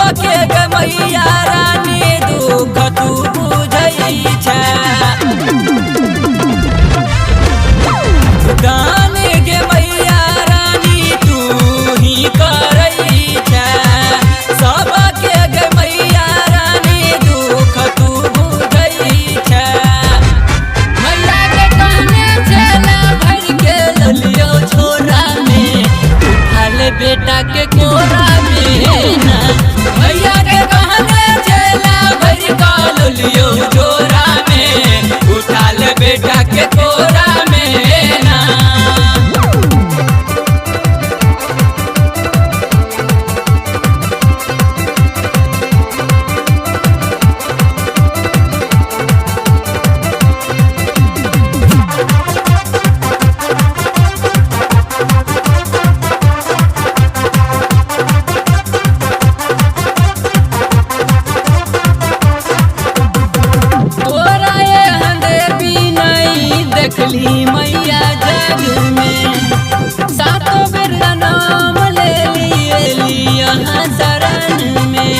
सबके गे मैया रानी दुख तू बुझै छै। दान गे मैया रानी तू ही करै छै। सबके गे मैया रानी दुख तू बुझै छै। मैया के कहने चला भर के ललियो छोरा में उठा ले बेटा के कोरा में ना। मैया के कहने चला भर का ललियो छोरा में उठा ले बेटा के कोरा में ना। तोरा एहन देवी नहीं देखली मैया जग में। सातों बेर नाम ले ली यहाँ शरण में।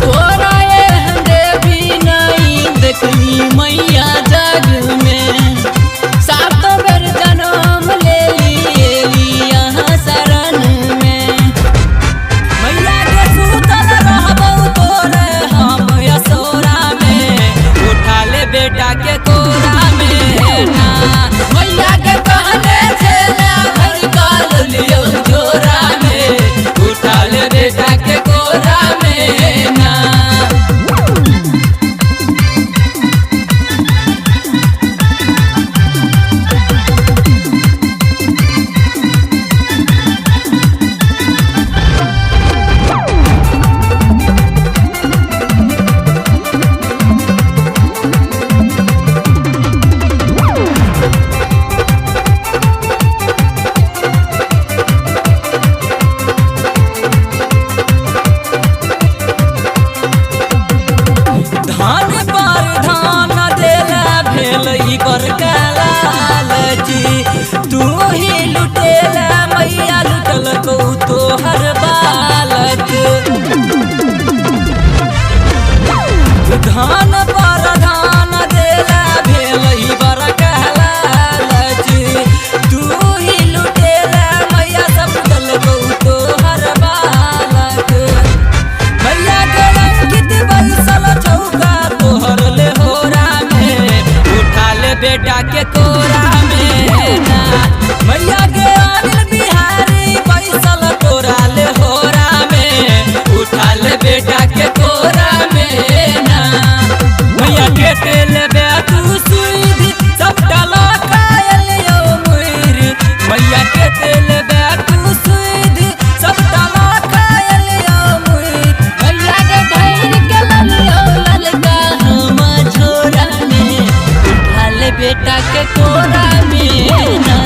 तोरा एहन देवी नहीं देखली मैया जग में। सातों बेर नाम ले ली यहाँ शरण में। मैया के सुतल रहबौ तोरे हम असोरा में उठा ले बेटा के कोरा में ना। मैया के कहने चला भर का ललियो छोरा में उठा ले बेटा के कोरा में ना। धान पर धान देला भेल ई बड़का लालची। तू ही लुटेला मैया लुटल को तोहर बालक। धान पर धान देला भेल ई बड़का लालची। तू ही लुटेला मैया सब लुटल को तोहर बालक। मैया के अंकित बैसल चौका तोहर ले होरा में उठा ले बेटा के कोरा में ना। मैया के अनिल बिहारी बैसल तोरा ले होरा में उठा ले बेटा के कोरा में ना। मैया के तेल बे तू सुईद सबटा लकायल यो मुर। मैया के तेल बे तू सुईद सबटा लकायल यो मुर। मैया के भैर के ललियो ललका हम छोरा में उठा ले बेटा के कोरा में ना।